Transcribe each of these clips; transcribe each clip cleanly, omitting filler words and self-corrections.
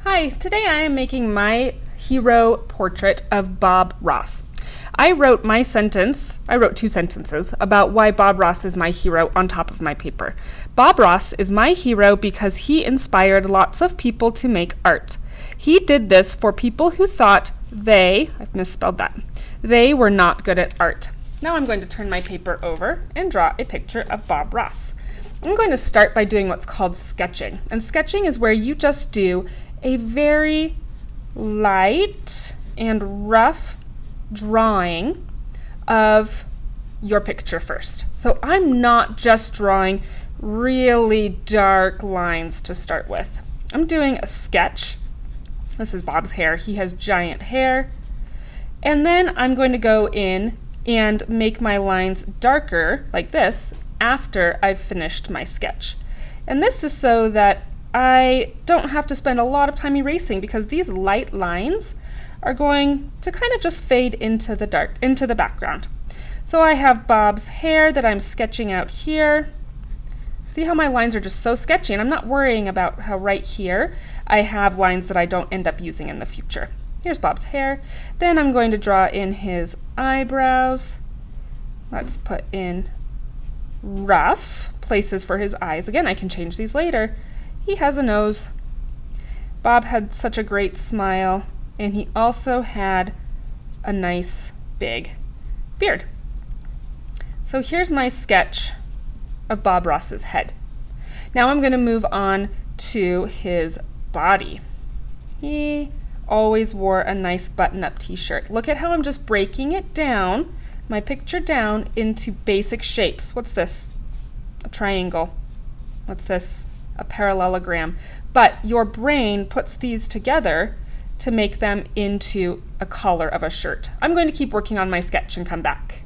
Hi, today I am making my hero portrait of Bob Ross. I wrote two sentences about why Bob Ross is my hero on top of my paper. Bob Ross is my hero because he inspired lots of people to make art. He did this for people who thought I've misspelled that, they were not good at art. Now I'm going to turn my paper over and draw a picture of Bob Ross. I'm going to start by doing what's called sketching. And sketching is where you just do a very light and rough drawing of your picture first. So I'm not just drawing really dark lines to start with. I'm doing a sketch. This is Bob's hair. He has giant hair. And then I'm going to go in and make my lines darker like this after I've finished my sketch. And this is so that I don't have to spend a lot of time erasing, because these light lines are going to kind of just fade into the background. So I have Bob's hair that I'm sketching out here. See how my lines are just so sketchy, and I'm not worrying about how right here I have lines that I don't end up using in the future. Here's Bob's hair. Then I'm going to draw in his eyebrows. Let's put in rough places for his eyes. Again, I can change these later. He has a nose. Bob had such a great smile, and he also had a nice big beard. So here's my sketch of Bob Ross's head. Now I'm going to move on to his body. He always wore a nice button-up t-shirt. Look at how I'm just breaking it down, my picture down, into basic shapes. What's this? A triangle. What's this? A parallelogram. But your brain puts these together to make them into a color of a shirt. I'm going to keep working on my sketch and come back.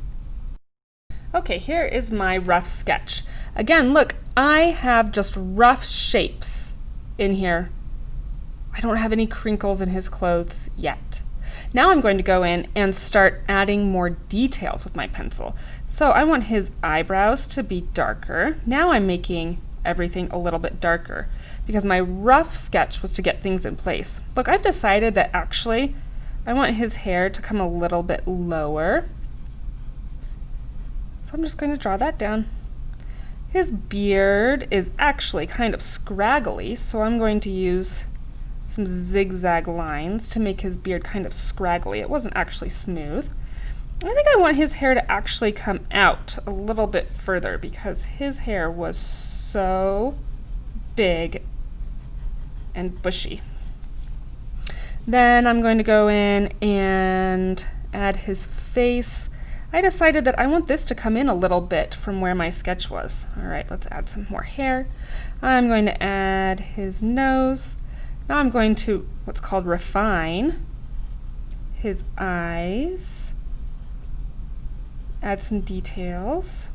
Okay, here is my rough sketch. Again, look, I have just rough shapes in here. I don't have any crinkles in his clothes yet. Now I'm going to go in and start adding more details with my pencil. So I want his eyebrows to be darker. Now I'm making everything a little bit darker, because my rough sketch was to get things in place. Look, I've decided that actually I want his hair to come a little bit lower. So I'm just going to draw that down. His beard is actually kind of scraggly, so I'm going to use some zigzag lines to make his beard kind of scraggly. It wasn't actually smooth. I think I want his hair to actually come out a little bit further, because his hair was so big and bushy. Then I'm going to go in and add his face. I decided that I want this to come in a little bit from where my sketch was. All right, let's add some more hair. I'm going to add his nose. Now I'm going to what's called refine his eyes. Add some details.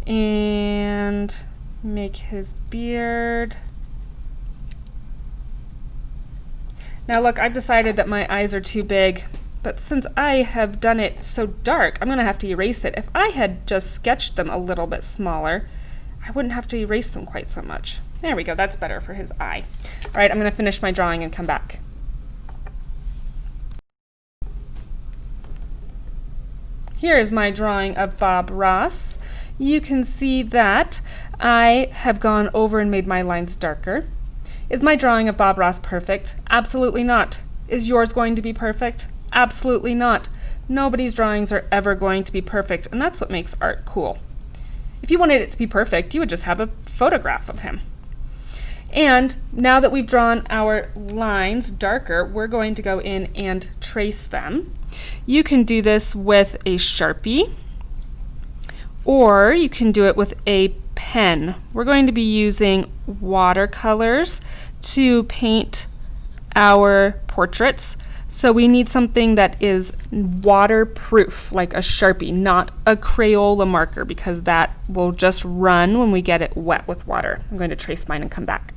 And make his beard. Now look, I've decided that my eyes are too big, but since I have done it so dark, I'm going to have to erase it. If I had just sketched them a little bit smaller, I wouldn't have to erase them quite so much. There we go, that's better for his eye. All right, I'm going to finish my drawing and come back. Here is my drawing of Bob Ross. You can see that I have gone over and made my lines darker. Is my drawing of Bob Ross perfect? Absolutely not. Is yours going to be perfect? Absolutely not. Nobody's drawings are ever going to be perfect, and that's what makes art cool. If you wanted it to be perfect, you would just have a photograph of him. And now that we've drawn our lines darker, we're going to go in and trace them. You can do this with a Sharpie, or you can do it with a pen. We're going to be using watercolors to paint our portraits, so we need something that is waterproof, like a Sharpie, not a Crayola marker, because that will just run when we get it wet with water. I'm going to trace mine and come back.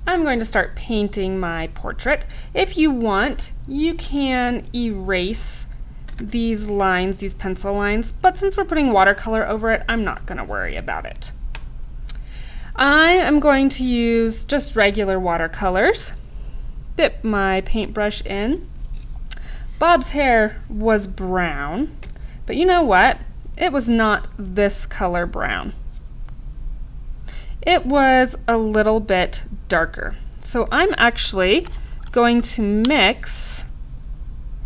I'm going to start painting my portrait. If you want, you can erase these lines, these pencil lines, but since we're putting watercolor over it, I'm not going to worry about it. I am going to use just regular watercolors. Dip my paintbrush in. Bob's hair was brown, but you know what? It was not this color brown. It was a little bit darker. So I'm actually going to mix,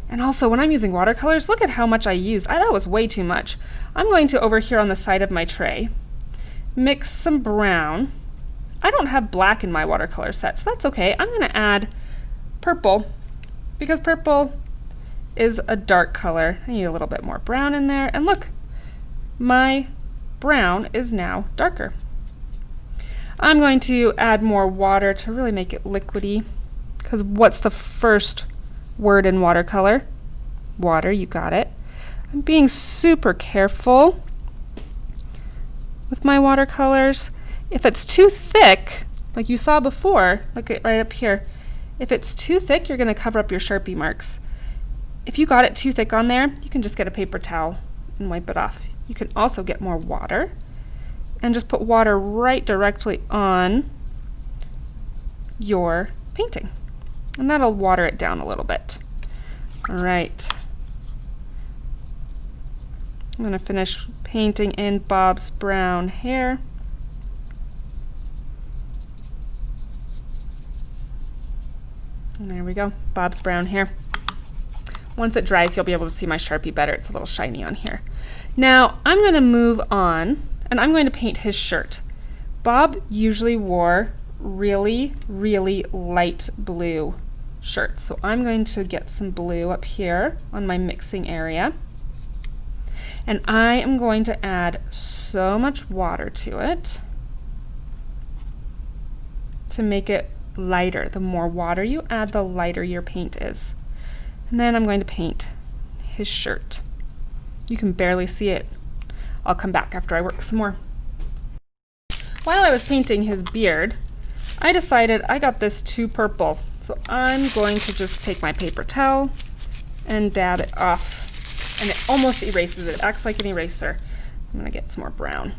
and also when I'm using watercolors, look at how much I used. That was way too much. I'm going to, over here on the side of my tray, mix some brown. I don't have black in my watercolor set, so that's okay. I'm going to add purple, because purple is a dark color. I need a little bit more brown in there, and look, my brown is now darker. I'm going to add more water to really make it liquidy, because what's the first word in watercolor? Water, you got it. I'm being super careful with my watercolors. If it's too thick, like you saw before, look at right up here, if it's too thick, you're going to cover up your Sharpie marks. If you got it too thick on there, you can just get a paper towel and wipe it off. You can also get more water and just put water right directly on your painting, and that'll water it down a little bit. All right, I'm going to finish painting in Bob's brown hair. And there we go, Bob's brown hair. Once it dries, you'll be able to see my Sharpie better. It's a little shiny on here. Now I'm going to move on, and I'm going to paint his shirt. Bob usually wore really, really light blue shirts. So I'm going to get some blue up here on my mixing area. And I am going to add so much water to it to make it lighter. The more water you add, the lighter your paint is. And then I'm going to paint his shirt. You can barely see it. I'll come back after I work some more. While I was painting his beard, I decided I got this too purple. So I'm going to just take my paper towel and dab it off. And it almost erases it. It acts like an eraser. I'm going to get some more brown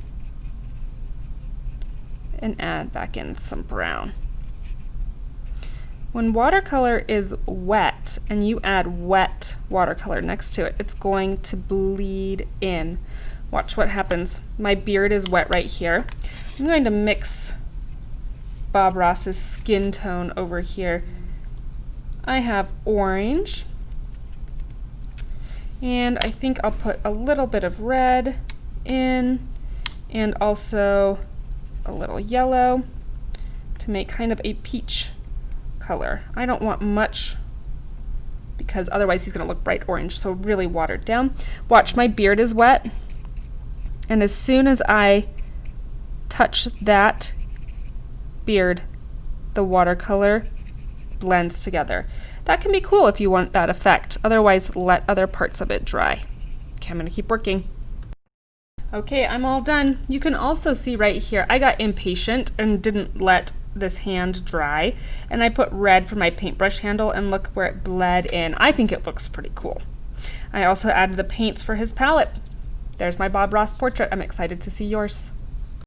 and add back in some brown. When watercolor is wet and you add wet watercolor next to it, it's going to bleed in. Watch what happens. My beard is wet right here. I'm going to mix Bob Ross's skin tone over here. I have orange, and I think I'll put a little bit of red in, and also a little yellow to make kind of a peach color. I don't want much because otherwise he's going to look bright orange, so really watered down. Watch, my beard is wet, and as soon as I touch that beard, the watercolor blends together. That can be cool if you want that effect. Otherwise, let other parts of it dry. Okay, I'm going to keep working. Okay, I'm all done. You can also see right here, I got impatient and didn't let this hand dry, and I put red for my paintbrush handle, and look where it bled in. I think it looks pretty cool. I also added the paints for his palette. There's my Bob Ross portrait. I'm excited to see yours.